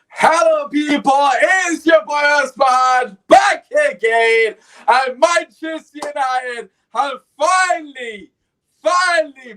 Hello, people. It's your boy Usmaan back again, and Manchester United have finally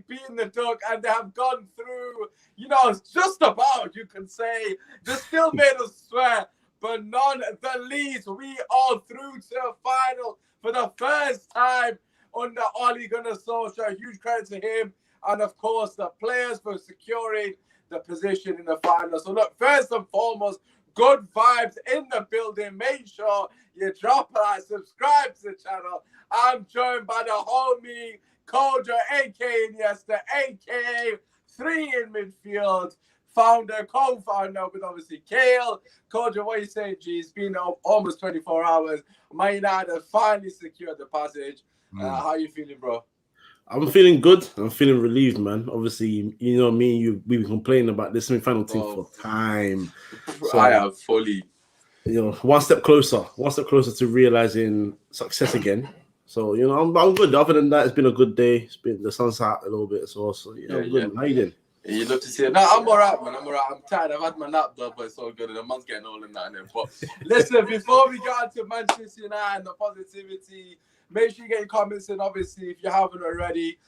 beaten the Duck, and they have gone through. It's just about, you can say, they still made us swear, but none the least. We are through to the final for the first time under Ole Gunnar Solskjaer. Huge credit to him, and of course the players for securing the position in the final. So look, first and foremost, good vibes in the building. Make sure you drop a like, subscribe to the channel. I'm joined by the homie Kojo, aka Iniesta, aka 3 in midfield, founder, co-founder with obviously Kale. Kojo, what are you saying, G? It's been almost 24 hours. Man United have finally secured the passage. How are you feeling, bro? I'm feeling good. I'm feeling relieved, man. Obviously, me and you, we've been complaining about this semi-final team for time. So, I am fully, one step closer to realizing success again. So, I'm good. Other than that, it's been a good day. The sun's out a little bit, so I'm good. How you doing? You love to see it. No, I'm all right, man. I'm all right. I'm tired. I've had my nap though, but it's all good. The month's getting old and that. But listen, before we get on to Manchester United and the positivity, make sure you get your comments in. Obviously, if you haven't already,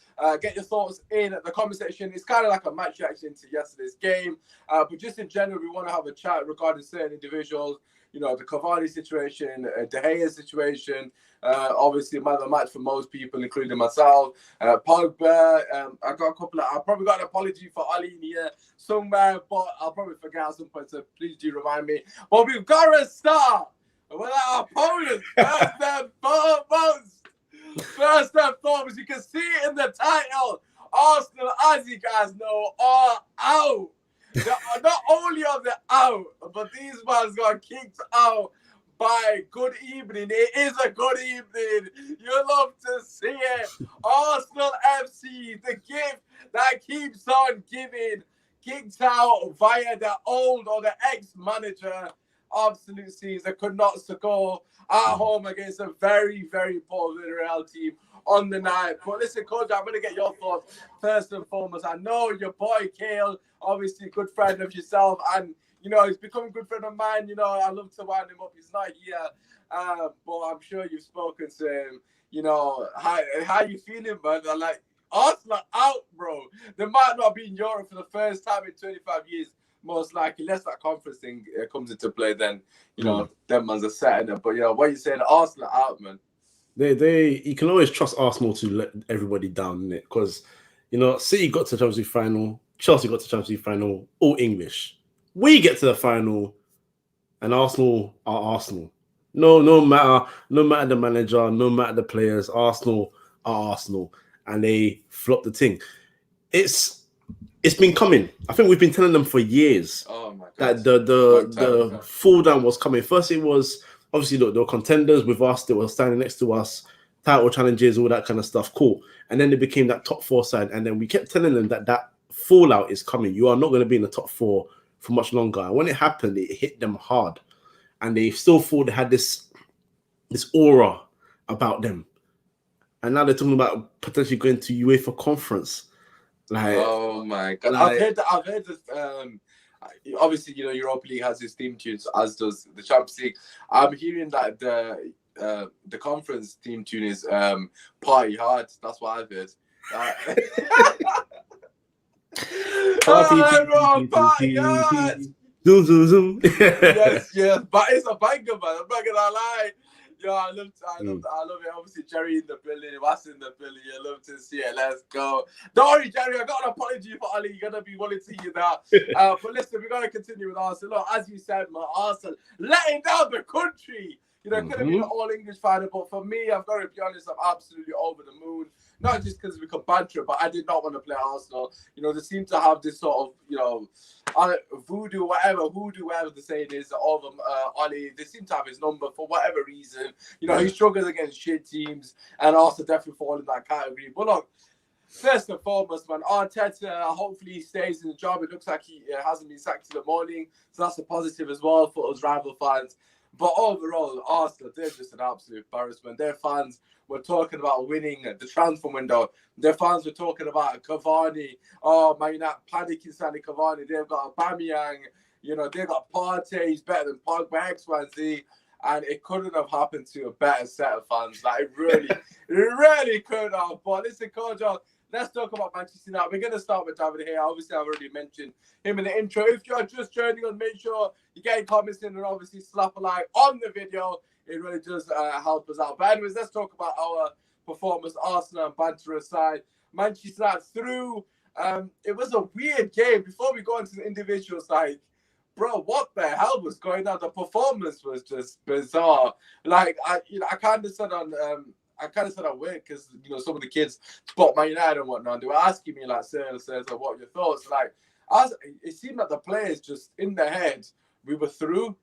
get your thoughts in the comment section. It's kind of like a match reaction to yesterday's game. But just in general, we want to have a chat regarding certain individuals. The Cavani situation, De Gea situation, obviously man of the match for most people, including myself. Pogba, I probably got an apology for Ali here somewhere, but I'll probably forget at some point, so please do remind me. But we've got to start with our opponents. First and foremost, you can see it in the title. Arsenal, as you guys know, are out. Not only are they out, but these ones got kicked out by Good Evening. It is a good evening. You love to see it. Arsenal FC, the gift that keeps on giving, kicked out via the old or the ex-manager. Absolute season could not score at home against a very, very poor Villarreal team on the night. But listen, Coach, I'm going to get your thoughts first and foremost. I know your boy Kale, obviously a good friend of yourself, and he's become a good friend of mine. I love to wind him up. He's not here, but I'm sure you've spoken to him. How you feeling, man? Like, Arsenal out, bro. They might not be in Europe for the first time in 25 years. Most likely, unless that conference thing comes into play, then them ones are setting up. But what you saying, Arsenal out, man. You can always trust Arsenal to let everybody down in it, because City got to the Champions League final, Chelsea got to the Champions League final, all English. We get to the final, and Arsenal are Arsenal. No matter the manager, no matter the players, Arsenal are Arsenal, and they flop the thing. It's been coming. I think we've been telling them for years that the fall down was coming. First, it was obviously they were contenders with us. They were standing next to us, title challenges, all that kind of stuff. Cool. And then they became that top 4 side. And then we kept telling them that fallout is coming. You are not going to be in the top 4 for much longer. And when it happened, it hit them hard. And they still thought they had this aura about them. And now they're talking about potentially going to UEFA conference. Like, oh my God! I've heard this. Obviously, Europa League has its theme tunes, as does the Champions League. I'm hearing that the conference theme tune is "Party Hard." That's what I've heard. Party Hard. Zoom. yes, but it's a banger, man. I'm not gonna lie. I love it. Obviously, Jerry in the building, Wes in the building. You love to see it. Let's go. Don't worry, Jerry. I got an apology for Ali. You're gonna be wanting to hear that. But listen, we're gonna continue with Arsenal. Look, as you said, man, Arsenal letting down the country. Could have been an all-English final, but for me, I've got to be honest, I'm absolutely over the moon. Not just because we could banter, but I did not want to play Arsenal. They seem to have this sort of, voodoo, whatever the saying is, over Ollie. They seem to have his number for whatever reason. He struggles against shit teams, and Arsenal definitely fall in that category. But look, first and foremost, man, Arteta, hopefully he stays in the job. It looks like he hasn't been sacked in the morning, so that's a positive as well for us rival fans. But overall, Arsenal, they're just an absolute embarrassment. Their fans were talking about winning the transfer window. Their fans were talking about Cavani. Oh, man, you're not panicking, Sandy Cavani. They've got Aubameyang. You know, they got Partey, he's better than Pogba, X, Y, Z. And it couldn't have happened to a better set of fans. Like, it really couldn't have. But listen, Kojo, let's talk about Manchester United. We're going to start with David here. Obviously, I've already mentioned him in the intro. If you're just joining us, make sure you get comments in and obviously slap a like on the video. It really does help us out. But anyways, let's talk about our performance. Arsenal and banter aside. Manchester United through. It was a weird game. Before we go into the individual side, bro, what the hell was going on? The performance was just bizarre. Like, I kind of said on weird because, you know, some of the kids spot Man United and whatnot. They were asking me, like, sir, what are your thoughts? Like, it seemed like the players just in their head, we were through,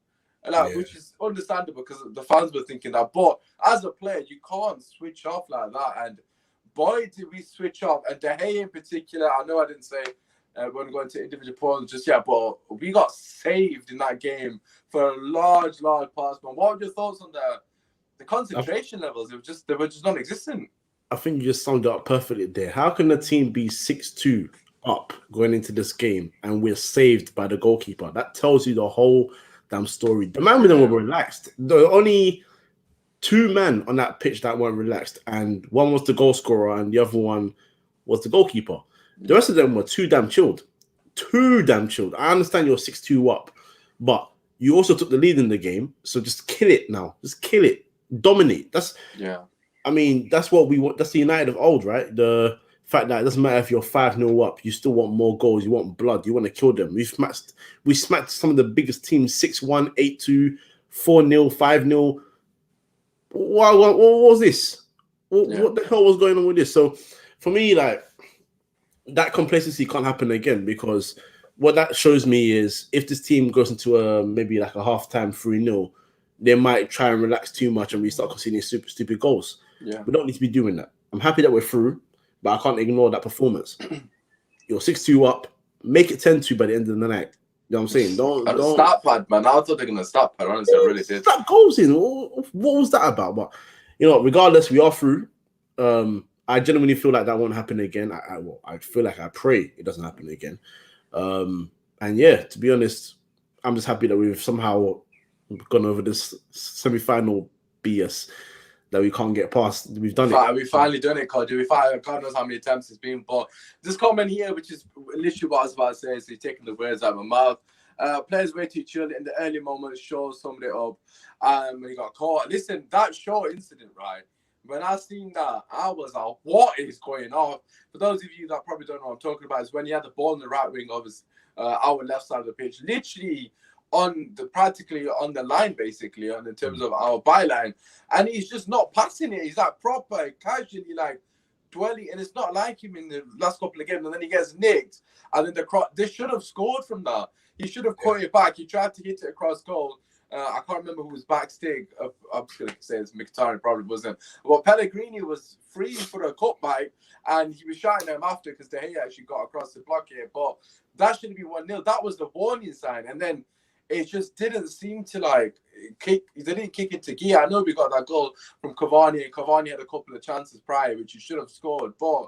like, which is understandable because the fans were thinking that. But as a player, you can't switch off like that. And boy, did we switch off. And De Gea in particular, I know I didn't say when going to individual points just yet, but we got saved in that game for large parts. Man, what were your thoughts on the concentration levels? They were just non-existent. I think you just summed it up perfectly there. How can the team be 6-2 up going into this game and we're saved by the goalkeeper? That tells you the whole damn story. The man with them were relaxed. The only two men on that pitch that weren't relaxed, and one was the goal scorer and the other one was the goalkeeper. The rest of them were too damn chilled. I understand you're 6-2 up, but you also took the lead in the game. So just kill it now. Just kill it. Dominate. I mean, that's what we want. That's the United of old, right? The fact that it doesn't matter if you're 5-0 up, you still want more goals. You want blood. You want to kill them. We smacked some of the biggest teams 6-1, 8-2, 4-0, 5-0. What was this? What the hell was going on with this? So for me, like, that complacency can't happen again, because what that shows me is if this team goes into maybe like a half-time 3-0, they might try and relax too much and we start conceding super stupid goals. Yeah. We don't need to be doing that. I'm happy that we're through, but I can't ignore that performance. You're 6-2 up, make it 10-2 by the end of the night. You know what I'm saying? Don't stop pad, man. I thought they're gonna stop pad. Honestly, I really did. Stop goals in. What was that about? But you know, regardless, we are through. I genuinely feel like that won't happen again. I feel like I pray it doesn't happen again. And yeah, to be honest, I'm just happy that we've somehow gone over this semi-final BS that we can't get past. We've done it. We finally done it, Cody. God knows how many attempts it's been. But this comment here, which is literally what I was about to say, is he's taking the words out of my mouth. Players way too chill in the early moments, shows summed it up. When he got caught. Listen, that short incident, right? When I seen that, I was like, what is going on? For those of you that probably don't know what I'm talking about, is when he had the ball in the right wing of his our left side of the pitch, literally practically on the line, basically, in terms of our byline, and he's just not passing it. He's like proper casually like dwelling, and it's not like him in the last couple of games. And then he gets nicked, and then they should have scored from that. He should have caught it back. He tried to hit it across goal. I can't remember who was backstage. I'm just going to say it's Mkhitaryan, probably wasn't. Well, Pellegrini was free for a cutback, and he was shouting at him after because De Gea actually got across the block here. But that shouldn't be 1-0. That was the warning sign. And then it just didn't seem to like kick. They didn't kick into gear. I know we got that goal from Cavani, and Cavani had a couple of chances prior, which he should have scored, but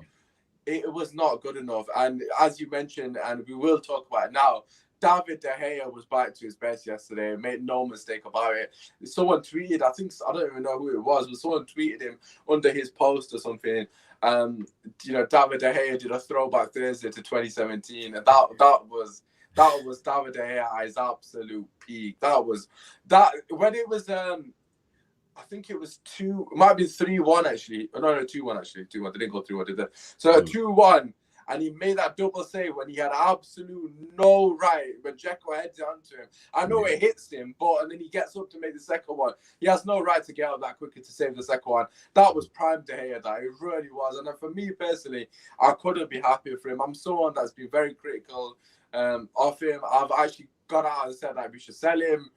it was not good enough. And as you mentioned, and we will talk about it now, David De Gea was back to his best yesterday. Made no mistake about it. Someone tweeted, I don't even know who it was, but someone tweeted him under his post or something. You know, David De Gea did a throwback Thursday to 2017, and that was David De Gea at his absolute peak. That when it was I think it was 2. It might be 3-1 actually. No, 2-1 actually. 2-1. They didn't go 3-1, did they? So 2-1. And he made that double save when he had absolute no right. When Dzeko heads it onto him, I know it hits him, and then he gets up to make the second one. He has no right to get out that quickly to save the second one. That was prime De Gea. That it really was. And for me personally, I couldn't be happier for him. I'm someone that's been very critical of him. I've actually got out and said that we should sell him,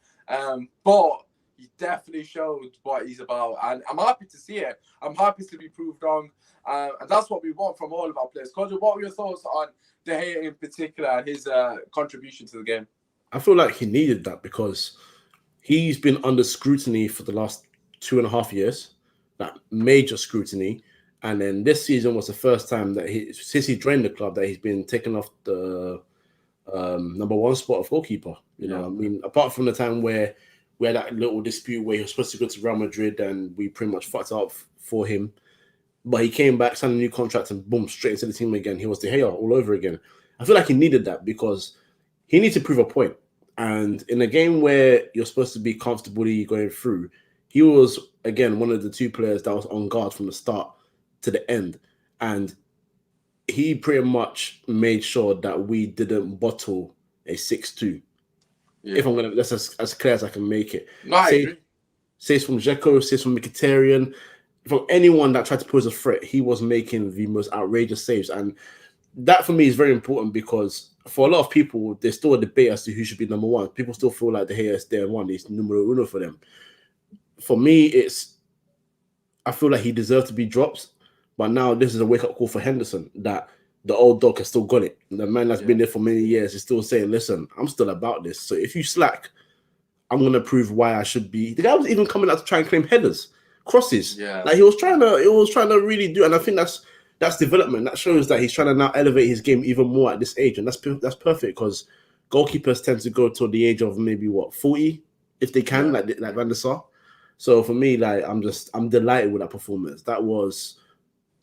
but he definitely showed what he's about, and I'm happy to see it. I'm happy to be proved wrong. And that's what we want from all of our players. Kojo, what were your thoughts on De Gea in particular and his contribution to the game? I feel like he needed that because he's been under scrutiny for the last 2.5 years, that major scrutiny. And then this season was the first time that since he joined the club, that he's been taken off the number one spot of goalkeeper. You know, I mean, apart from the time where we had that little dispute where he was supposed to go to Real Madrid and we pretty much fucked it up for him. But he came back, signed a new contract, and boom, straight into the team again. He was De Gea all over again. I feel like he needed that because he needs to prove a point. And in a game where you're supposed to be comfortably going through, he was, again, one of the two players that was on guard from the start to the end. And he pretty much made sure that we didn't bottle a 6-2. Yeah. If I'm going to, that's as clear as I can make it. No, I agree. Say it's from Dzeko, say it's from Mkhitaryan, from anyone that tried to pose a threat, he was making the most outrageous saves. And that for me is very important because for a lot of people, there's still a debate as to who should be number one. People still feel like De Gea is there one. He's numero uno for them. For me, I feel like he deserved to be dropped. But now this is a wake-up call for Henderson that the old dog has still got it. The man that's been there for many years is still saying, listen, I'm still about this. So if you slack, I'm going to prove why I should be. The guy was even coming out to try and claim headers, crosses. Yeah. Like he was trying to really do. And I think that's development. That shows that he's trying to now elevate his game even more at this age. And that's perfect because goalkeepers tend to go till the age of maybe 40 if they can, like Van der Sar. So for me, like I'm delighted with that performance. That was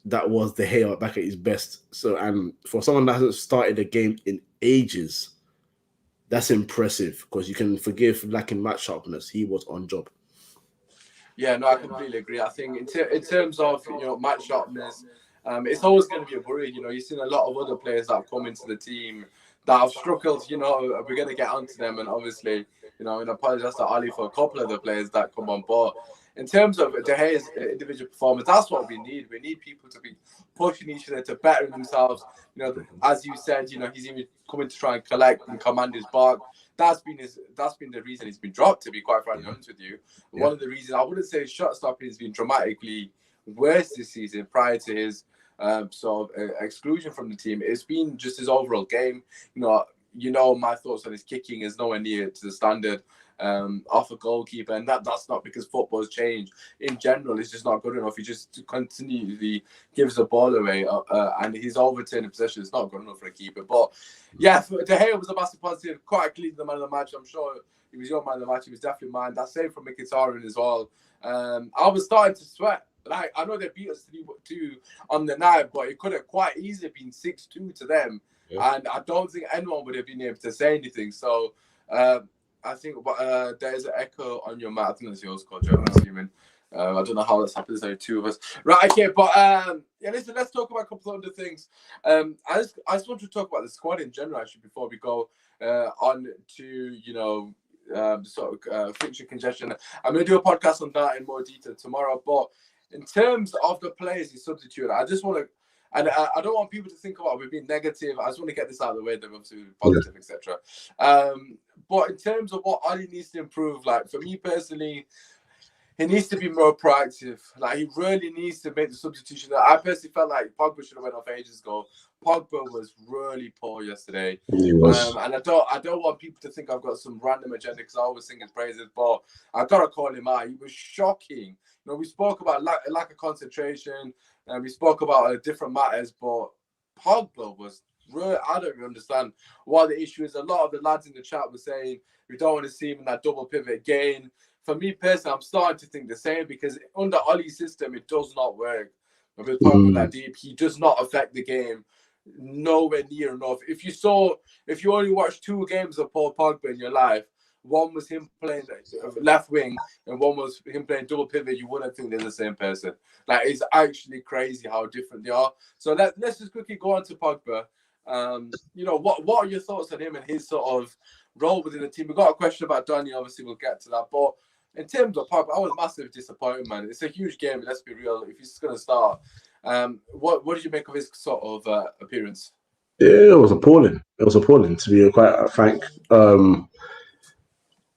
De Gea back at his best. So and for someone that hasn't started a game in ages, that's impressive because you can forgive lacking match sharpness. He was on job. Yeah, no, I completely agree. I think in terms of match sharpness, it's always going to be a worry. You've seen a lot of other players that have come into the team that have struggled. We're going to get onto them, and obviously, and I apologize to Ali for a couple of the players that come on board. In terms of De Gea's individual performance, that's what we need. We need people to be pushing each other to better themselves. As you said, he's even coming to try and collect and command his bark. That's been the reason he's been dropped, to be quite frankly honest with you. Yeah. One of the reasons, I wouldn't say shot stopping has been dramatically worse this season prior to his exclusion from the team. It's been just his overall game. My thoughts on his kicking is nowhere near to the standard off a goalkeeper, and that's not because football's changed. In general, it's just not good enough. He just continually gives the ball away, and his overturning possession is not good enough for a keeper. But yeah, De Gea was a massive positive, quite clearly the man of the match. I'm sure he was your man of the match. He was definitely mine. That save from Mkhitaryan as well. I was starting to sweat. Like, I know they beat us 3-2 on the night, but it could have quite easily been 6-2 to them. Yeah. And I don't think anyone would have been able to say anything. So I think there's an echo on your mat. I think that's yours, Coach. I'm assuming. I don't know how that's happened. There's only two of us. Right, okay. But listen, let's talk about a couple of other things. I just want to talk about the squad in general, actually, before we go on to, fixture congestion. I'm going to do a podcast on that in more detail tomorrow. But in terms of the players he substituted, I just want to, and I don't want people to think about we're being negative. I just want to get this out of the way, then obviously positive, etc. But in terms of what Ali needs to improve, like for me personally, he needs to be more proactive. Like he really needs to make the substitution. I personally felt like Pogba should have went off ages ago. Pogba was really poor yesterday. He was. And I don't want people to think I've got some random agenda because I always sing his praises, but I gotta call him out. He was shocking. We spoke about lack of concentration, and we spoke about different matters, but Pogba was really, I don't really understand what the issue is. A lot of the lads in the chat were saying we don't want to see him in that double pivot again. For me personally, I'm starting to think the same because under Ollie's system, it does not work. With Pogba that deep, he does not affect the game nowhere near enough. If you only watched 2 games of Paul Pogba in your life, one was him playing left wing and one was him playing double pivot, you wouldn't think they're the same person. Like, it's actually crazy how different they are. So let's just quickly go on to Pogba. What are your thoughts on him and his sort of role within the team? We've got a question about Donny, obviously we'll get to that. But in terms of Pogba, I was massively disappointed, man. It's a huge game, let's be real. If he's going to start, what did you make of his sort of appearance? Yeah, it was appalling. It was appalling, to be quite frank.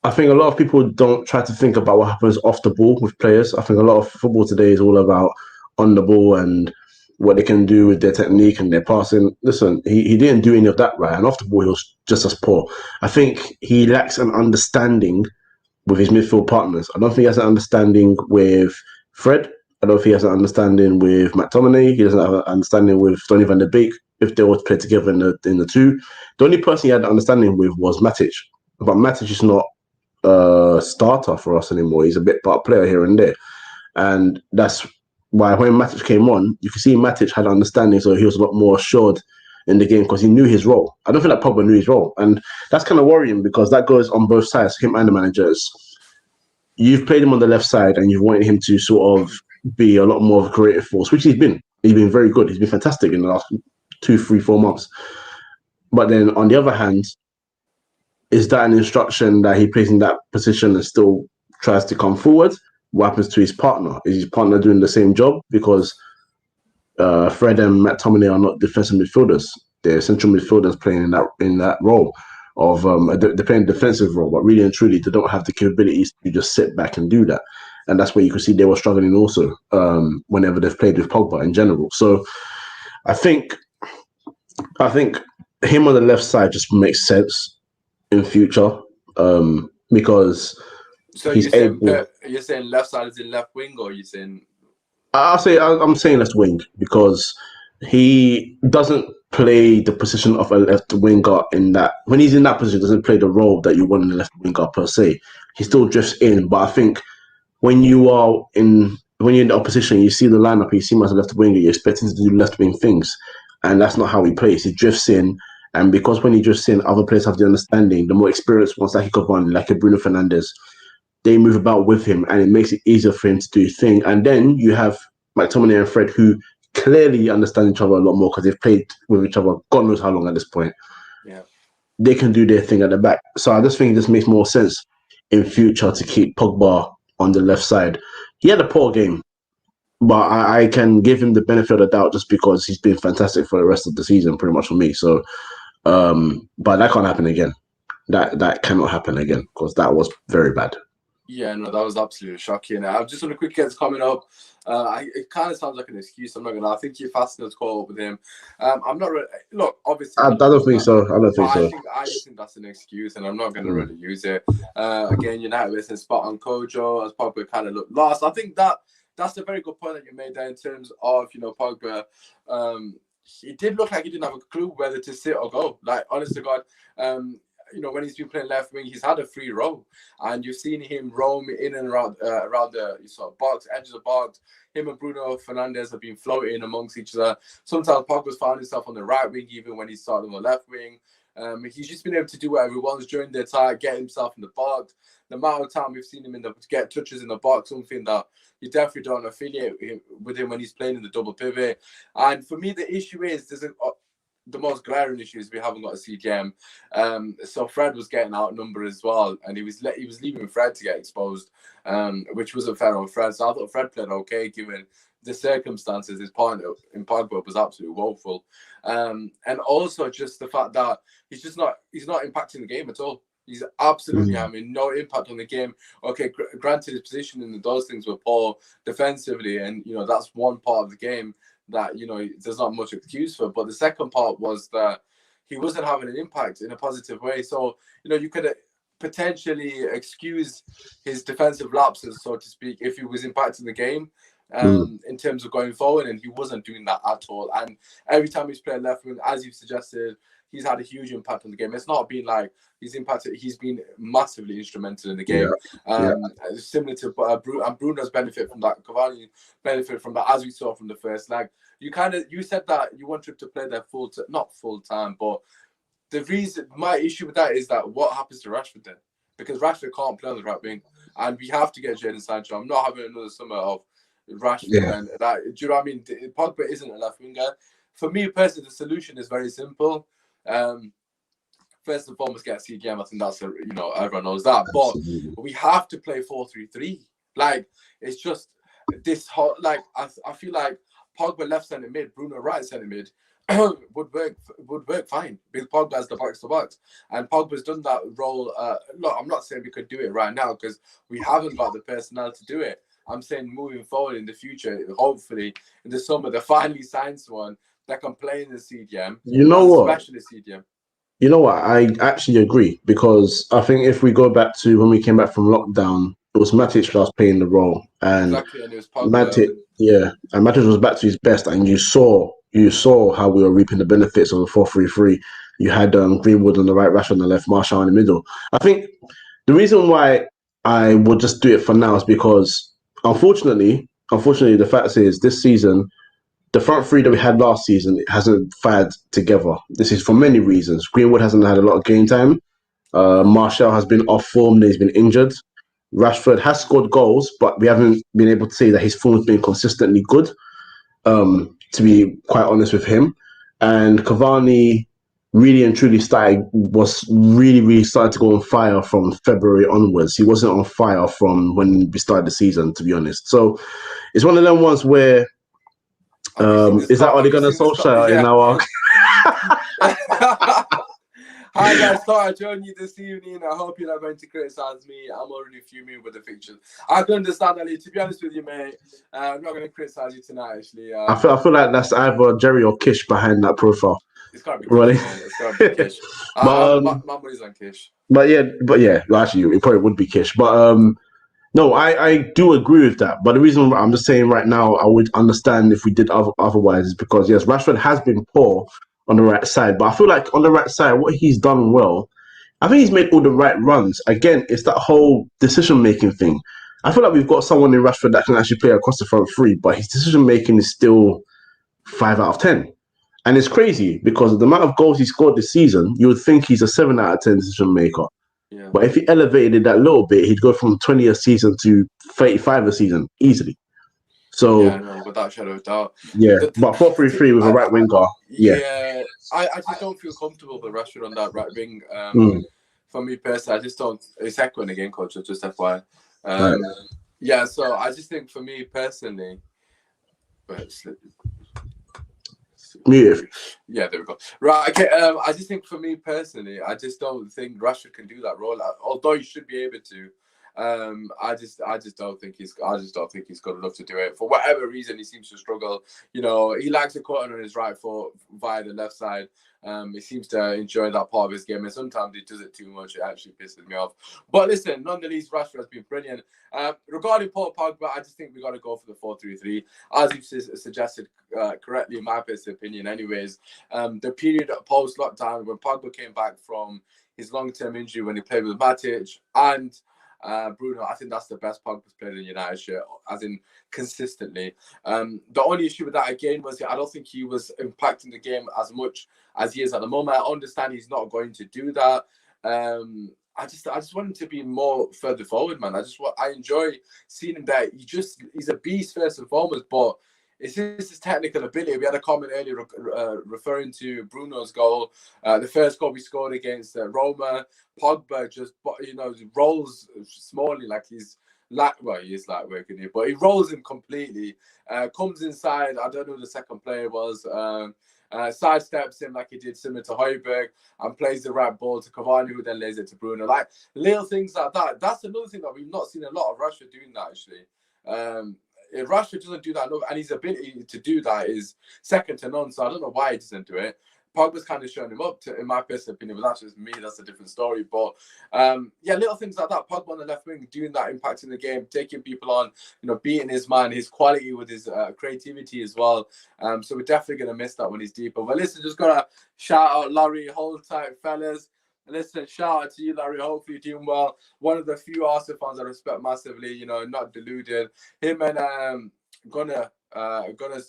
I think a lot of people don't try to think about what happens off the ball with players. I think a lot of football today is all about on the ball and what they can do with their technique and their passing. Listen, he didn't do any of that right. And off the ball, he was just as poor. I think he lacks an understanding with his midfield partners. I don't think he has an understanding with Fred. I don't think he has an understanding with McTominay. He doesn't have an understanding with Donny van de Beek. if they were to play together in the two. The only person he had understanding with was Matic, but Matic is not a starter for us anymore. He's a bit part player here and there, and that's why when Matic came on, you can see Matic had understanding, so he was a lot more assured in the game because he knew his role. I don't feel like Pogba knew his role, and that's kind of worrying because that goes on both sides, him and the managers. You've played him on the left side, and you've wanted him to sort of be a lot more of a creative force, which he's been. He's been very good. He's been fantastic in the last 2, 3, 4 months. But then on the other hand, is that an instruction that he plays in that position and still tries to come forward? What happens to his partner? Is his partner doing the same job? Because Fred and McTominay are not defensive midfielders. They're central midfielders playing in that role of they're playing a defensive role, but really and truly they don't have the capabilities to just sit back and do that. And that's where you can see they were struggling also whenever they've played with Pogba in general. So I think him on the left side just makes sense in future because So he's able. you're saying left side is in left wing, or you're saying? I'm saying left wing because he doesn't play the position of a left winger in that when he's in that position, doesn't play the role that you want in a left winger per se. He still drifts in, but I think when you're in the opposition, you see the lineup, you see him as a left winger, you're expecting to do left wing things, and that's not how he plays. He drifts in, and because when he drifts in, other players have the understanding. The more experienced ones, like Cavani, like a Bruno Fernandes, they move about with him, and it makes it easier for him to do his thing. And then you have McTominay and Fred, who clearly understand each other a lot more because they've played with each other God knows how long at this point. Yeah, they can do their thing at the back. So I just think it just makes more sense in future to keep Pogba on the left side. He had a poor game, but I can give him the benefit of the doubt just because he's been fantastic for the rest of the season, pretty much for me. So, but that can't happen again. That cannot happen again because that was very bad. Yeah, no, that was absolutely shocking. I just want to quickly get this coming up. It kind of sounds like an excuse. I'm not gonna. I think you're fast enough to call up with him. I'm not really. Look, obviously, I don't think so. I don't think so. I just think that's an excuse, and I'm not gonna really use it. Again, United listening spot on Kojo as Pogba kind of looked lost. I think that's a very good point that you made there in terms of Pogba. He did look like he didn't have a clue whether to sit or go. Like, honest to God. When he's been playing left wing, he's had a free roam, and you've seen him roam in and around the box, edge of the box. Him and Bruno Fernandes have been floating amongst each other. Sometimes Pogba's found himself on the right wing, even when he's starting on the left wing. He's just been able to do whatever he wants during the attack, get himself in the box. The amount of time we've seen him get touches in the box, something that you definitely don't affiliate with him when he's playing in the double pivot. And for me, the issue is the most glaring issue is we haven't got a CDM. So Fred was getting outnumbered as well, and he was leaving Fred to get exposed, which wasn't fair on Fred. So I thought Fred played okay given the circumstances. His partner in Pogba was absolutely woeful, and also just the fact that he's not impacting the game at all. He's absolutely having no impact on the game. Okay, granted his position and those things were poor defensively, and that's one part of the game that there's not much excuse for. But the second part was that he wasn't having an impact in a positive way. So you could potentially excuse his defensive lapses, so to speak, if he was impacting the game in terms of going forward, and he wasn't doing that at all. And every time he's played left wing, as you've suggested, he's had a huge impact on the game. It's not been like he's impacted. He's been massively instrumental in the game. Similar to and Bruno's benefit from that. Cavani benefit from that, as we saw from the first leg. You said that you want him to play there not full time, but the reason my issue with that is that what happens to Rashford then? Because Rashford can't play on the right wing, and we have to get Jadon Sancho. I'm not having another summer of Rashford and that. Do you know what I mean? Pogba isn't a left winger. For me personally, the solution is very simple. First and foremost, get CDM. I think that's everyone knows that. But we have to play 4-3-3. Like, it's just this whole, like, I feel like Pogba left centre mid, Bruno right centre mid would work fine because Pogba has the box to box, and Pogba's done that role. Look, I'm not saying we could do it right now because we haven't got the personnel to do it. I'm saying moving forward in the future, hopefully in the summer, they finally sign someone that can play in the CDM. You know what? Especially CDM. You know what? I actually agree because I think if we go back to when we came back from lockdown, it was Matic that was playing the role, and exactly, and it was Pogba. Matic was back to his best, and you saw you saw how we were reaping the benefits of the 4-3-3. You had Greenwood on the right, Rashford on the left, Martial in the middle. I think the reason why I would just do it for now is because, unfortunately, the fact is this season, the front three that we had last season hasn't fired together. This is for many reasons. Greenwood hasn't had a lot of game time. Martial has been off form. He's been injured. Rashford has scored goals, but we haven't been able to say that his form has been consistently good, to be quite honest with him. And Cavani really and truly was really started to go on fire from February onwards. He wasn't on fire from when we started the season, to be honest. So it's one of them ones where is that Ole Gunnar Solskjaer in our... Hi guys, thought I'd join you this evening. I hope you're not going to criticize me. I'm already fuming with the fixtures. I can understand, Ali. To be honest with you, mate, I'm not going to criticize you tonight, actually. I feel like that's either Jerry or Kish behind that profile. It's got to be Kish, really? It's got to be Kish. But, my money's on Kish. But yeah, well, actually, it probably would be Kish. But no, I do agree with that. But the reason I'm just saying right now, I would understand if we did otherwise, is because, yes, Rashford has been poor on the right side. But I feel like on the right side, what he's done well, I think he's made all the right runs. Again, it's that whole decision-making thing. I feel like we've got someone in Rashford that can actually play across the front three, but his decision-making is still 5 out of 10. And it's crazy because of the amount of goals he scored this season, you would think he's a 7 out of 10 decision-maker. Yeah. But if he elevated it that little bit, he'd go from 20 a season to 35 a season easily. So yeah, no, without shadow of doubt. Yeah, but 4-3-3 with a right winger. Yeah, I just don't feel comfortable with Rashford on that right wing. For me personally, I just don't. It's echoing again, coach. Just FYI. Right. Yeah, so I just think for me personally, yeah, there we go. Right, okay. I just think for me personally, I just don't think Rashford can do that role. Although he should be able to. I just don't think he's good enough to do it. For whatever reason, he seems to struggle. You know, he likes to cut on his right foot via the left side. He seems to enjoy that part of his game, and sometimes he does it too much. It actually pisses me off. But listen, nonetheless, Rashford has been brilliant. Regarding Paul Pogba, I just think we got to go for the 4-3-3, as you've suggested correctly, in my personal opinion. Anyways, the period post lockdown when Pogba came back from his long-term injury when he played with Matic and Bruno, I think that's the best Pogba's played in United shirt, as in consistently. The only issue with that again was I don't think he was impacting the game as much as he is at the moment. I understand he's not going to do that. I just want him to be more further forward, man. I enjoy seeing him there. He's a beast first and foremost, but it's his technical ability. We had a comment earlier referring to Bruno's goal, the first goal we scored against Roma. Pogba just, rolls smallly like he's he is lightweight, but he rolls him completely. Comes inside. I don't know who the second player was. Sidesteps him like he did similar to Højbjerg and plays the right ball to Cavani, who then lays it to Bruno. Like little things like that. That's another thing that we've not seen a lot of Rashford doing that actually. If Rashford doesn't do that enough, and his ability to do that is second to none, so I don't know why he doesn't do it. Pogba's kind of showing him up, in my personal opinion, but that's just me. That's a different story. But yeah, little things like that. Pogba on the left wing, doing that, impacting the game, taking people on, beating his man, his quality with his creativity as well. So we're definitely going to miss that when he's deeper. But listen, just got to shout out Larry, hold tight, fellas. Listen, shout out to you, Larry. Hopefully you're doing well. One of the few Arsenal fans I respect massively, not deluded. Him and Gunner's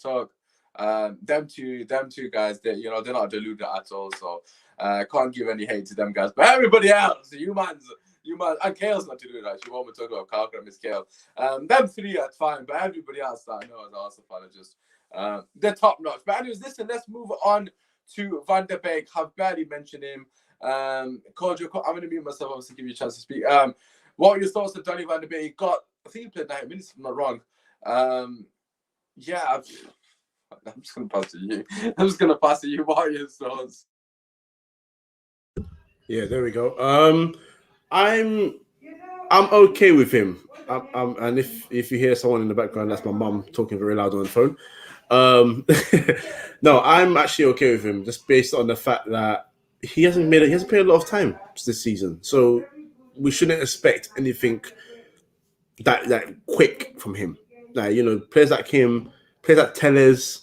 talk. Them two guys, they're not deluded at all. So can't give any hate to them guys. But everybody else, you man, and Kale's not deluded actually. What we're talking about, Carl and Miss Kale. Them three are fine, but everybody else that I know as Arsenal fan are just they're top notch. But anyways, listen, let's move on to Van der Beek. Have barely mentioned him. Kojo, I'm going to mute myself, obviously, give you a chance to speak. What are your thoughts on Donny Van der Beek? I think he played 90 minutes, if I'm not wrong. Yeah, I'm just going to pass to you. What are your thoughts? Yeah, there we go. I'm okay with him. And if you hear someone in the background, that's my mum talking very loud on the phone. No, I'm actually okay with him, just based on the fact that he hasn't played a lot of time this season, so we shouldn't expect anything that quick from him. Like players like him, players like Tellez,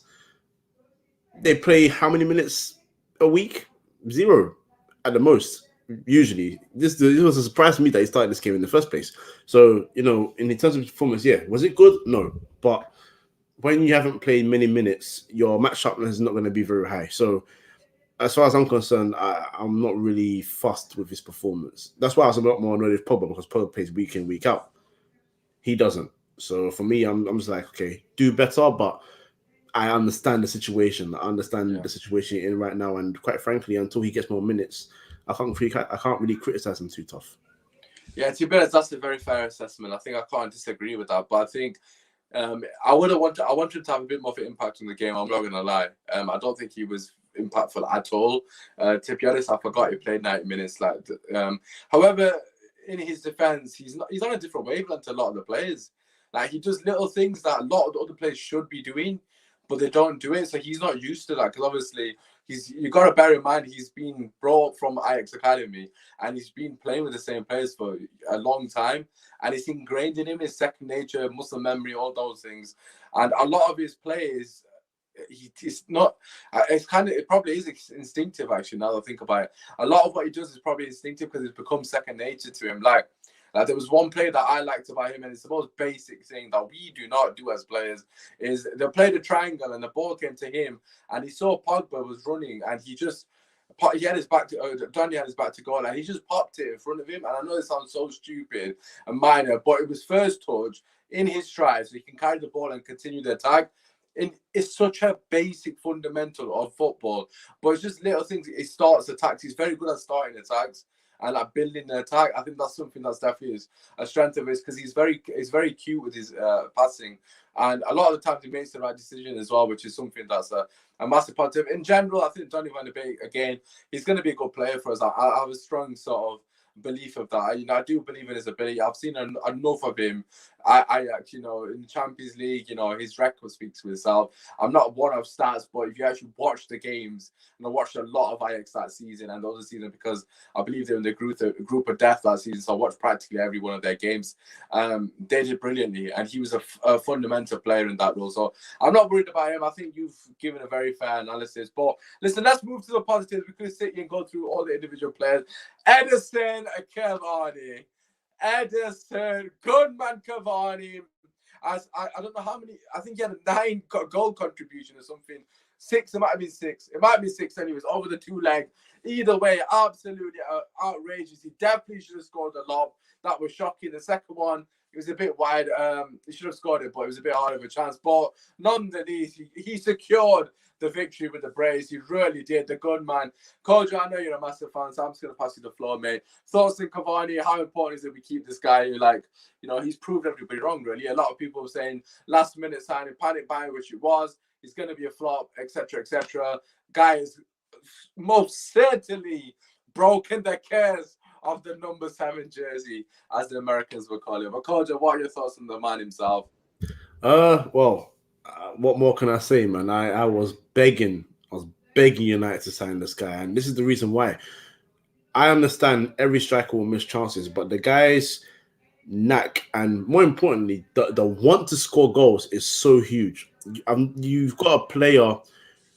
they play how many minutes a week? 0 at the most. Usually, this was a surprise to me that he started this game in the first place. So, in terms of performance, yeah, was it good? No, but when you haven't played many minutes, your match sharpness is not going to be very high. So, as far as I'm concerned, I'm not really fussed with his performance. That's why I was a lot more annoyed with Pogba, because Pogba plays week in, week out. He doesn't. So for me, I'm just like, okay, do better, but I understand the situation. I understand the situation you're in right now, and quite frankly, until he gets more minutes, I can't really criticize him too tough. Yeah, to be honest, that's a very fair assessment. I think I can't disagree with that. But I think I wanted to have a bit more of an impact on the game. I'm not gonna lie. I don't think he was impactful at all. To be honest, I forgot he played 90 minutes. However, in his defense, he's on a different wavelength to a lot of the players. Like, he does little things that a lot of the other players should be doing, but they don't do it. So he's not used to that, because obviously you got to bear in mind he's been brought from Ajax Academy, and he's been playing with the same players for a long time, and it's ingrained in him, his second nature, muscle memory, all those things. And a lot of his players, it's not. It probably is instinctive, actually. Now that I think about it, a lot of what he does is probably instinctive because it's become second nature to him. Like there was one play that I liked about him, and it's the most basic thing that we do not do as players, is they played a triangle and the ball came to him, and he saw Pogba was running, and he had his back to Donny had his back to goal, and he just popped it in front of him. And I know it sounds so stupid and minor, but it was first touch in his stride, so he can carry the ball and continue the attack. And it's such a basic fundamental of football, but it's just little things. He starts attacks. He's very good at starting attacks and like building the attack. I think that's something that's definitely a strength of his, because he's very cute with his passing, and a lot of the times he makes the right decision as well, which is something that's a massive positive. In general, I think Donny van de Beek, again, he's going to be a good player for us. I have a strong sort of belief of that. I do believe in his ability. I've seen enough of him. I actually, in the Champions League, his record speaks for itself. I'm not one of stats, but if you actually watch the games, and I watched a lot of Ajax that season and the other season, because I believe they're in the group of death that season, so I watched practically every one of their games. They did brilliantly, and he was a fundamental player in that role. So I'm not worried about him. I think you've given a very fair analysis. But listen, let's move to the positives. We could sit here and go through all the individual players. Edison Cavani. Good man Cavani. As I don't know how many, I think he had a 9 goal contribution or something. 6, it might have been 6. It might be 6 anyways, over the 2 leg. Either way, absolutely outrageous. He definitely should have scored the lob. That was shocking. The second one, it was a bit wide. He should have scored it, but it was a bit hard of a chance. But nonetheless, he secured the victory with the brace. He really did. The good man. Kojo, I know you're a massive fan, so I'm just going to pass you the floor, mate. Thoughts on Cavani? How important is it we keep this guy? He's proved everybody wrong, really. A lot of people were saying last minute signing, panic buying, which it was. He's going to be a flop, etc., etc. Guy is most certainly broken the curse of the number 7 jersey, as the Americans would call it. But Kojo, what are your thoughts on the man himself? What more can I say, man? I was begging United to sign this guy, and this is the reason why. I understand every striker will miss chances, but the guy's knack, and more importantly, the want to score goals is so huge. You've got a player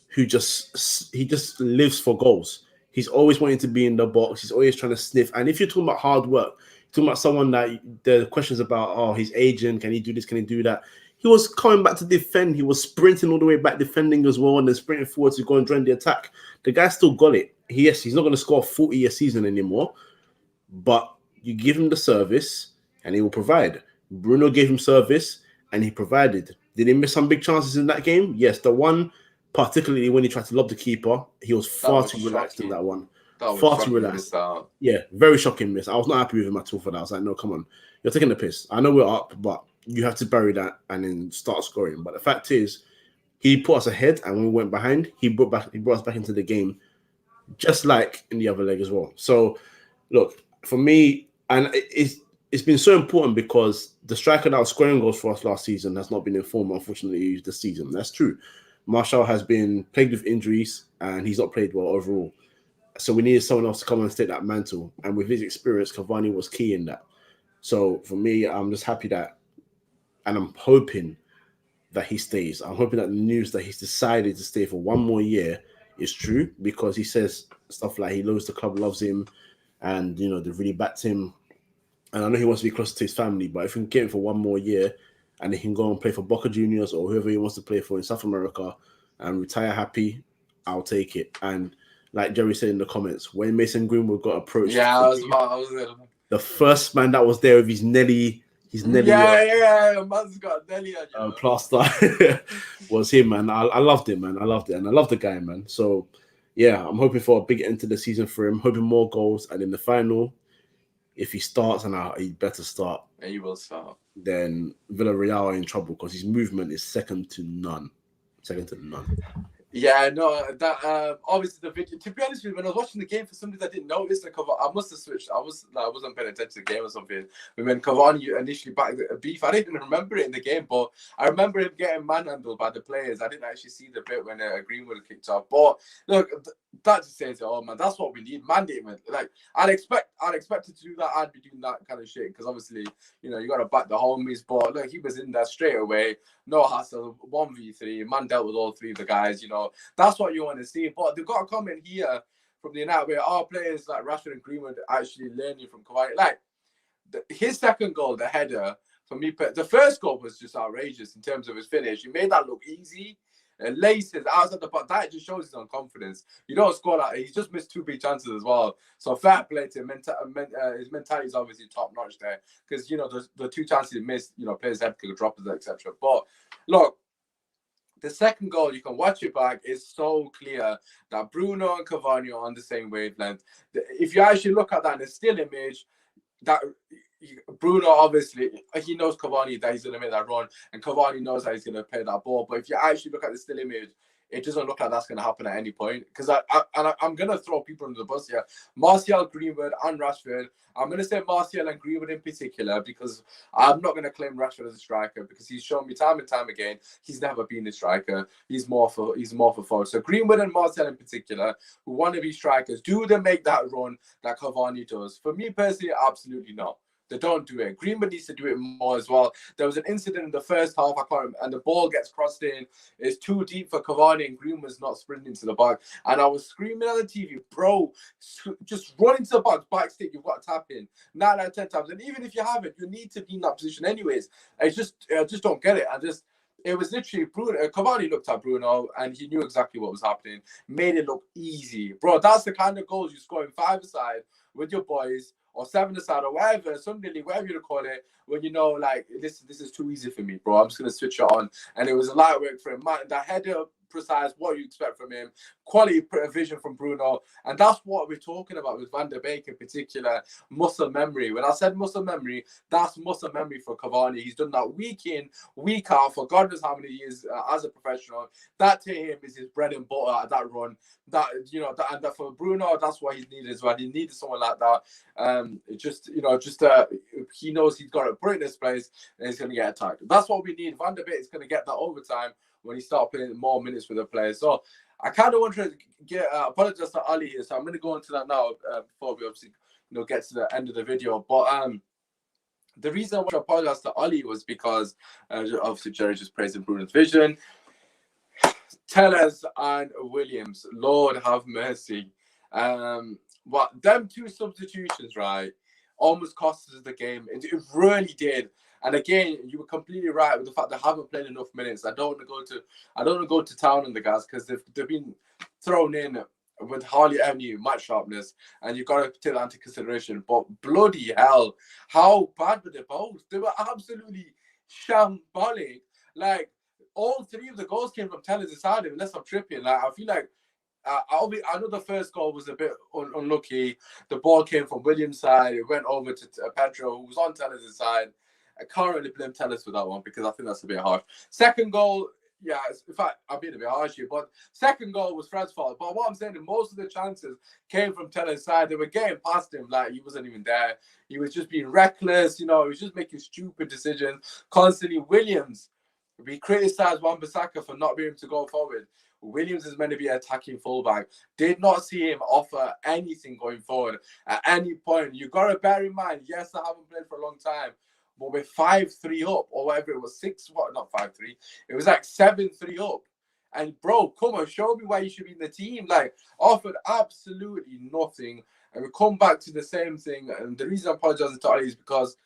who just lives for goals. He's always wanting to be in the box. He's always trying to sniff. And if you're talking about hard work, you're talking about someone that the questions about, oh, he's aging, can he do this, can he do that? He was coming back to defend. He was sprinting all the way back, defending as well, and then sprinting forward to go and join the attack. The guy still got it. Yes, he's not going to score 40 a season anymore, but you give him the service and he will provide. Bruno gave him service and he provided. Did he miss some big chances in that game? Yes, the one, particularly when he tried to lob the keeper, he was far too relaxed in that one. Far too relaxed. Yeah, very shocking miss. I was not happy with him at all for that. I was like, no, come on. You're taking the piss. I know we're up, but you have to bury that and then start scoring. But the fact is, he put us ahead, and when we went behind, he brought us back into the game, just like in the other leg as well. So, look, for me, and it's been so important because the striker that was scoring goals for us last season has not been in form, unfortunately, this season. That's true. Martial has been plagued with injuries, and he's not played well overall. So we needed someone else to come and take that mantle. And with his experience, Cavani was key in that. So for me, I'm just happy that, and I'm hoping that he stays. I'm hoping that the news that he's decided to stay for one more year is true, because he says stuff like he knows the club loves him, and they really backed him. And I know he wants to be closer to his family, but if we can get him for one more year and he can go and play for Boca Juniors or whoever he wants to play for in South America and retire happy, I'll take it. And like Jerry said in the comments, when Mason Greenwood got approached, the first man that was there with his Nelly, man's got Nelly plaster was him, man. I loved it, man. I loved it, and I love the guy, man. So yeah, I'm hoping for a big end to the season for him, hoping more goals, and in the final, if he starts, and he better start. Yeah, he will start. Then Villarreal are in trouble because his movement is second to none. Yeah, no, that obviously the video. To be honest with you, when I was watching the game, for some reason I didn't notice the cover. I must have switched. I wasn't paying attention to the game or something. But when Cavani initially backed the beef, I didn't even remember it in the game, but I remember him getting manhandled by the players. I didn't actually see the bit when Greenwood kicked off. But look, that just says, oh man, that's what we need, mandatement. Like I'd expected to do that. I'd be doing that kind of shit because obviously, you got to back the homies. But look, he was in there straight away. No hassle, 1v3. Man dealt with all three of the guys. That's what you want to see. But they've got a comment here from the United where our players like Rashford and Greenwood actually learning from Cavani. Like his second goal, the header, for me, the first goal was just outrageous in terms of his finish. He made that look easy. Laces outside the box. That just shows his own confidence. You don't score that. He's just missed 2 big chances as well. So fair play to him. His mentality is obviously top notch there because the 2 chances he missed. Players have to drop it, etc. But look. The second goal, you can watch it back, is so clear that Bruno and Cavani are on the same wavelength. If you actually look at that in a still image, that Bruno, obviously, he knows Cavani that he's going to make that run, and Cavani knows that he's going to play that ball. But if you actually look at the still image, it doesn't look like that's going to happen at any point. Because I'm going to throw people under the bus here. Martial, Greenwood, and Rashford. I'm going to say Martial and Greenwood in particular because I'm not going to claim Rashford as a striker because he's shown me time and time again he's never been a striker. He's more for forward. So Greenwood and Martial in particular, who want to be strikers, do they make that run that Cavani does? For me personally, absolutely not. They don't do it. Greenwood needs to do it more as well. There was an incident in the first half, and the ball gets crossed in. It's too deep for Cavani, and Greenwood's not sprinting to the back. And I was screaming at the TV, bro, just run into the box, back stick, you've got to tap in 9 out of 10 times. And even if you haven't, you need to be in that position anyways. I just don't get it. It was literally Bruno. Cavani looked at Bruno and he knew exactly what was happening. Made it look easy. Bro, that's the kind of goals you score in 5-a-side with your boys or 7-a-side or whatever, Sunday league, whatever you call it, when like, this is too easy for me, bro. I'm just going to switch it on. And it was a light work for him. That header, precise, what you expect from him, quality vision from Bruno. And that's what we're talking about with Van der Beek in particular, muscle memory. When I said muscle memory, that's muscle memory for Cavani. He's done that week in, week out for God knows how many years as a professional. That to him is his bread and butter at that run. And for Bruno, that's what he's needed as well. He needed someone like that. He knows he's got to put it in this place and he's going to get attacked. That's what we need. Van der Beek is going to get that overtime when he starts playing more minutes with the players. So I kind of want to apologize to Ali here. So I'm going to go into that now before we obviously get to the end of the video. But the reason I want to apologize to Ali was because obviously Jerry just praising Bruno's vision. Tellez and Williams, Lord have mercy. What them 2 substitutions, right, almost cost us the game. It really did. And again, you were completely right with the fact they haven't played enough minutes. I don't want to go to town on the guys because they've been thrown in with hardly any match sharpness, and you've got to take that into consideration. But bloody hell, how bad were they both? They were absolutely shambolic. Like all 3 of the goals came from Tellez' side, unless I'm tripping. Like I feel like I know the first goal was a bit unlucky. The ball came from Williams' side. It went over to Pedro, who was on Tellez' side. I can't really blame Tellez for that one because I think that's a bit harsh. Second goal, yeah, in fact, I'm being a bit harsh here, but second goal was Fred's fault. But what I'm saying is most of the chances came from Tellez' side. They were getting past him like he wasn't even there. He was just being reckless, he was just making stupid decisions. Constantly, Williams, we criticised Wan-Bissaka for not being able to go forward. Williams is meant to be an attacking fullback. Did not see him offer anything going forward at any point. You got to bear in mind, yes, I haven't played for a long time. but we're 5-3 up or whatever it was, not 5-3. It was like 7-3 up. And bro, come on, show me why you should be in the team. Like, offered absolutely nothing. And we come back to the same thing. And the reason I'm apologizing to Ali is because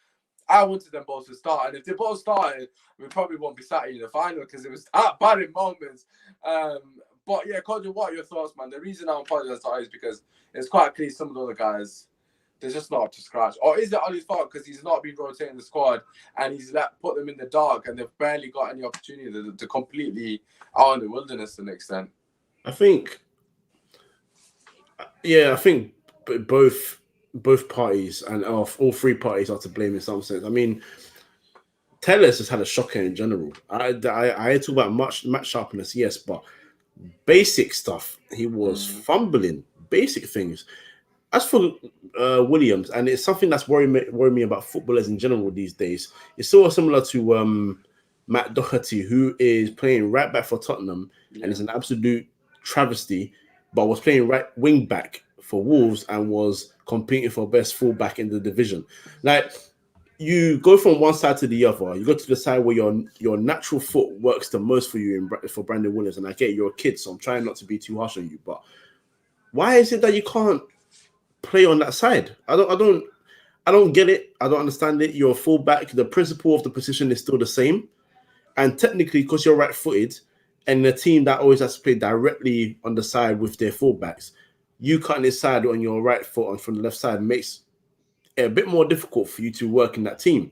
I wanted them both to start. And if they both started, we probably won't be sat in the final because it was that bad in moments. But yeah, Kojo, what are your thoughts, man? The reason I'm apologizing to Ali is because it's quite clear some of the other guys, they're just not up to scratch. Or is it Ali's fault because he's not been rotating the squad and he's put them in the dark and they've barely got any opportunity to completely out in the wilderness to an extent? I think both parties and all three parties are to blame in some sense. I mean, Tellers has had a shocker in general. I talk about match sharpness, yes, but basic stuff, he was fumbling basic things. As for Williams, and it's something that's worrying me about footballers in general these days. It's sort of similar to Matt Doherty, who is playing right back for Tottenham, and is an absolute travesty, but was playing right wing back for Wolves and was competing for best fullback in the division. Like, you go from one side to the other. You go to the side where your natural foot works the most for you for Brandon Williams. And I get you're a kid, so I'm trying not to be too harsh on you. But why is it that you can't play on that side? I don't get it. I don't understand it. You're a fullback. The principle of the position is still the same. And technically, because you're right-footed, and the team that always has to play directly on the side with their fullbacks, you cutting this side on your right foot and from the left side makes a bit more difficult for you to work in that team.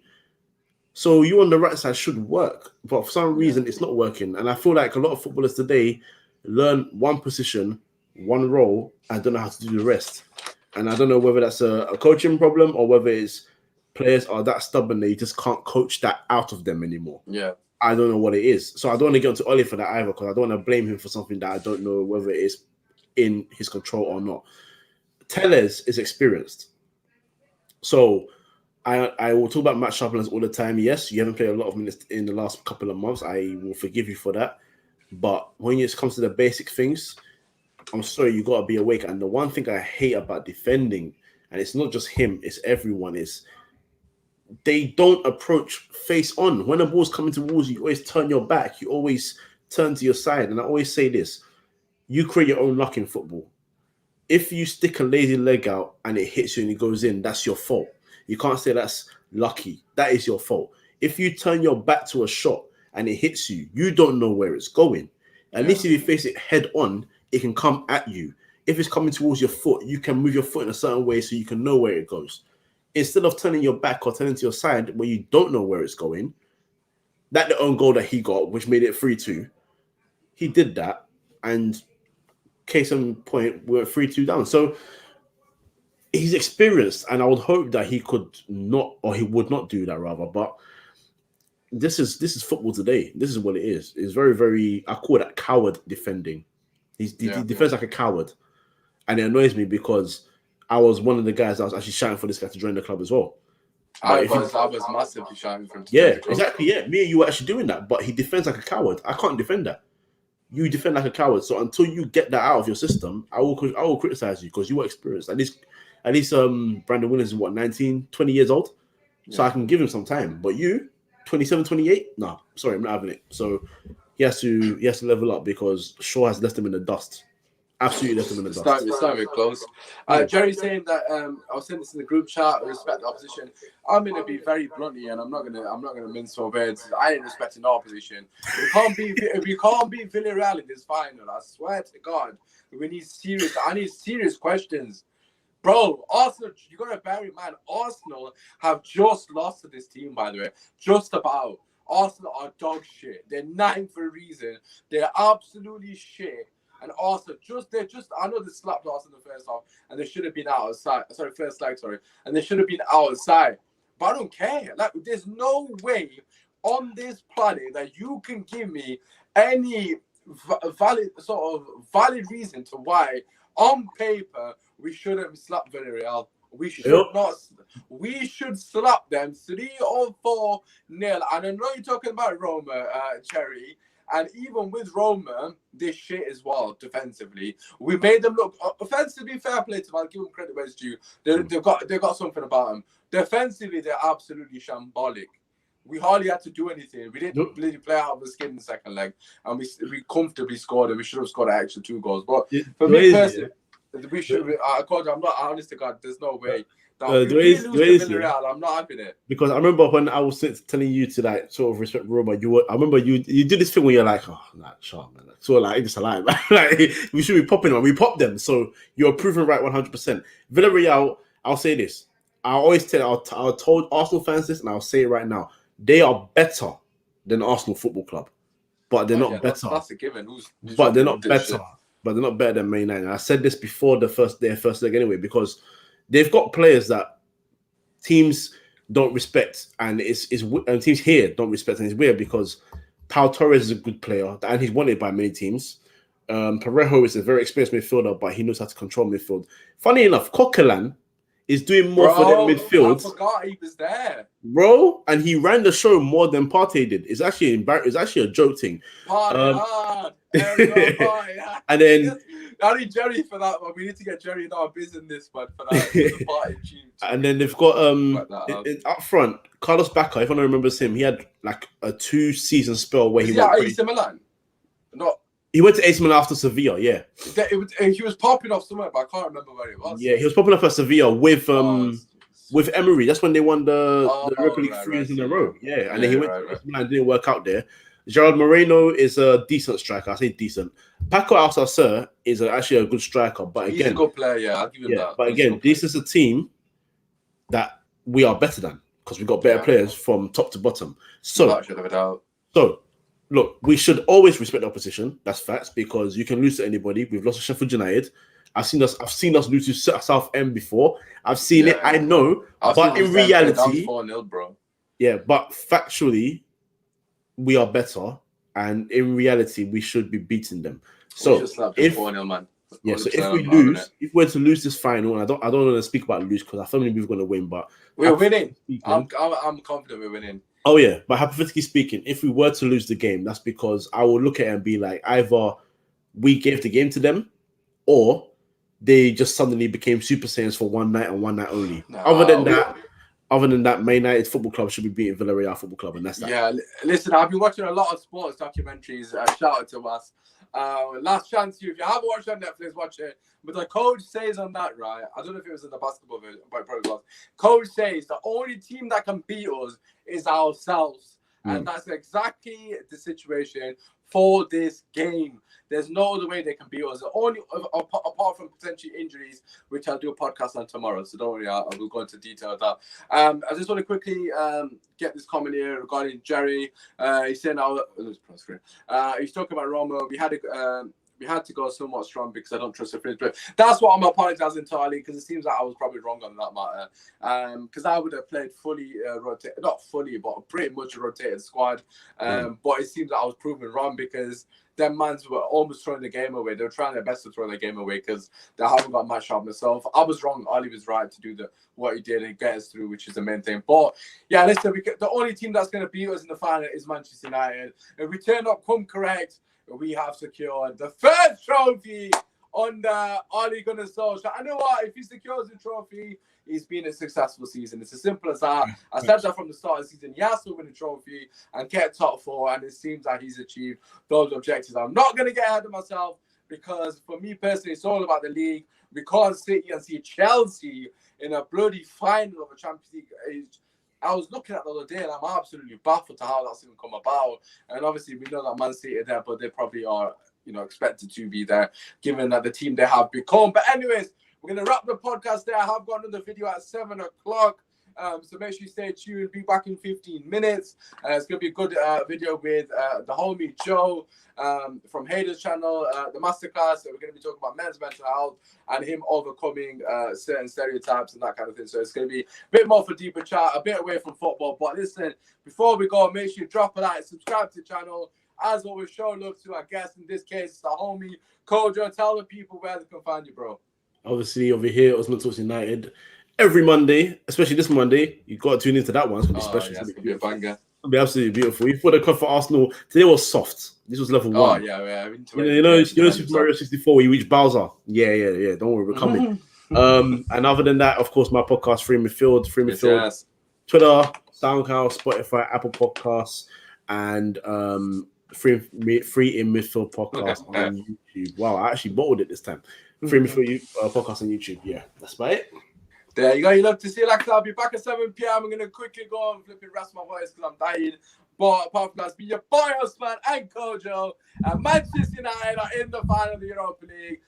So you on the right side should work, but for some reason it's not working. And I feel like a lot of footballers today learn one position, one role, and don't know how to do the rest. And I don't know whether that's a coaching problem or whether it's players are that stubborn that you just can't coach that out of them anymore. Yeah. I don't know what it is. So I don't want to get onto Oli for that either, because I don't want to blame him for something that I don't know whether it is in his control or not. Tellez is experienced. So I will talk about match sharpness all the time. Yes, you haven't played a lot of minutes in the last couple of months. I will forgive you for that. But when it comes to the basic things, I'm sorry, you got to be awake. And the one thing I hate about defending, and it's not just him, it's everyone, is they don't approach face on. When the ball's coming towards you, you always turn your back. You always turn to your side. And I always say this, you create your own luck in football. If you stick a lazy leg out and it hits you and it goes in, that's your fault. You can't say that's lucky. That is your fault. If you turn your back to a shot and it hits you, you don't know where it's going. At least if you face it head on, it can come at you. If it's coming towards your foot, you can move your foot in a certain way so you can know where it goes. Instead of turning your back or turning to your side where you don't know where it's going, that the own goal that he got, which made it 3-2, he did that, and case in point, we're 3-2 down. So he's experienced, and I would hope that he could not, or he would not do that rather. But this is football today. This is what it is. It's very, very, I call that coward defending. He defends like a coward. And it annoys me because I was one of the guys that was actually shouting for this guy to join the club as well. I was massively shouting for him to join the club. Exactly. Yeah, me and you were actually doing that, but he defends like a coward. I can't defend that. You defend like a coward. So until you get that out of your system, I will criticize you because you were experienced. At least Brandon Williams is 19, 20 years old. So I can give him some time. But you, 27, 28? No, sorry, I'm not having it. So he has to level up because Shaw has left him in the dust. Absolutely left him in the dust. It's not very close. Jerry's saying that I was saying this in the group chat, respect the opposition. I'm gonna be very blunt here, and I'm not gonna mince my words. I ain't respecting our opposition. We can't beat Villarreal in this final. I swear to God. I need serious questions. Bro, Arsenal, you gotta bear in mind, Arsenal have just lost to this team, by the way. Just about. Arsenal are dog shit. They're 9 for a reason. They're absolutely shit. And Arsenal, I know they slapped Arsenal in the first half, and they should have been outside. First leg, and they should have been outside. But I don't care. Like, there's no way on this planet that you can give me any valid reason to why, on paper, we shouldn't slap Villarreal. We should not. We should slap them 3 or 4-0. And I know you're talking about Roma, Cherry. And even with Roma, this shit as well defensively. We made them look offensively. Fair play to them. I'll give them credit where it's due. They've got something about them. Defensively, they're absolutely shambolic. We hardly had to do anything. We didn't really play out of the skin in the second leg, and we comfortably scored. And we should have scored an extra 2 goals. But for me personally, we should. I'm not honest to God. There's no way. I'm not having it. Because I remember when I was telling you to like sort of respect Roma, I remember you did this thing where you're like, oh, nah, sure, man. So like, it's a lie, man. Like, we should be popping them. We popped them. So you're proven right 100%. Villarreal, I'll say this. I always tell, I told Arsenal fans this, and I'll say it right now. They are better than Arsenal Football Club, but they're not better. That's a given. But they're not better. Shit. But they're not better than Man United. I said this before their first leg anyway, because they've got players that teams don't respect, and and teams here don't respect, and it's weird because Pau Torres is a good player, and he's wanted by many teams. Parejo is a very experienced midfielder, but he knows how to control midfield. Funny enough, Coquelin is doing more for their midfield. I forgot he was there, bro, and he ran the show more than Partey did. It's actually a joke thing. Hard. And then I need Jerry for that one. We need to get Jerry in our business, but for that, the party tune. And then they've got up front, Carlos Bacca. If I don't remember him, he had like a 2-season spell where he went. AC Milan? No. He went to AC Milan after Sevilla, yeah. He was popping off somewhere, but I can't remember where it was. Yeah, he was popping off at Sevilla with Emery. That's when they won the Europa League 3 years in a row. Yeah, and then he went to AC Milan, didn't work out there. Gerard Moreno is a decent striker. I say decent. Paco Alcacer is actually a good striker, but again, he's a good player. Yeah, I'll give him that. But again, this is a team that we are better than because we got better players from top to bottom. So, look, we should always respect the opposition. That's facts because you can lose to anybody. We've lost to Sheffield United. I've seen us lose to Southend before. I've seen it. I know, but in reality, 4-0, bro. Yeah, but factually, we are better, and in reality, we should be beating them. So if 4-0, man. Yeah, so if we're to lose this final, and I don't want to speak about lose because I firmly believe we're going to win, but we're winning. I'm confident we're winning. Oh yeah, but hypothetically speaking, if we were to lose the game, that's because I will look at it and be like, either we gave the game to them, or they just suddenly became Super Saiyans for one night and one night only. Other than that, Man United Football Club should be beating Villarreal Football Club, and that's that. Yeah, listen, I've been watching a lot of sports documentaries. Shout out to us. Last chance, if you haven't watched it on Netflix, watch it. But the coach says on that, right? I don't know if it was in the basketball video, but probably was. Coach says the only team that can beat us is ourselves, and that's exactly the situation for this game. There's no other way they can beat us. Only apart from potential injuries, which I'll do a podcast on tomorrow. So don't worry, I will go into detail of that. I just want to quickly get this comment here regarding Jerry. He's saying he's talking about Roma. We had to go somewhat strong because I don't trust the fridge. But that's what I'm apologizing to Ali, because it seems like I was probably wrong on that matter. Because I would have played fully rotated, not fully, but pretty much a rotated squad. But it seems like I was proven wrong because them mans were almost throwing the game away. They were trying their best to throw the game away because they haven't got match sharp myself. I was wrong. Ali was right to do what he did and get us through, which is the main thing. But yeah, listen, the only team that's going to beat us in the final is Manchester United. If we turn up, come correct, we have secured the first trophy under Ole Gunnar Solskjaer. I know what? If he secures the trophy, it's been a successful season. It's as simple as that. I said that from the start of the season. He has to win a trophy and get top 4, and it seems like he's achieved those objectives. I'm not going to get ahead of myself because for me personally, it's all about the league. We can't sit here and see Chelsea in a bloody final of a Champions League. I was looking at the other day and I'm absolutely baffled to how that's even come about. And obviously we know that Man City are there, but they probably are, expected to be there given that the team they have become. But anyways, we're going to wrap the podcast there. I have got another video at 7 o'clock. So make sure you stay tuned. Be back in 15 minutes. It's going to be a good video with the homie Joe from Hayden's channel, the masterclass. So we're going to be talking about men's mental health and him overcoming certain stereotypes and that kind of thing. So it's going to be a bit more for deeper chat, a bit away from football. But listen, before we go, make sure you drop a like, subscribe to the channel. As always, show love to our guest. In this case, it's the homie Kojo. Tell the people where they can find you, bro. Obviously, over here, Usmaan Talks United. Every Monday, especially this Monday, you've got to tune into that one. It's going to be special. Yeah, it's going to be a banger. It'll be absolutely beautiful. You put a cup for Arsenal. Today was soft. This was level Oh 1. yeah. You know, Super Mario 64, where you reach Bowser. Yeah. Don't worry, we're coming. And other than that, of course, my podcast, Free Midfield, Yes. Twitter, SoundCloud, Spotify, Apple Podcasts, and Free in Midfield podcast on YouTube. Wow, I actually bottled it this time. Free Midfield podcast on YouTube. Yeah, that's about it. There you go. You love to see like I'll be back at 7 p.m. I'm gonna quickly go and flipping rest my voice because I'm dying. But apart from that, it's been your boy Usmaan and Kojo, and Manchester United are in the final of the Europa League.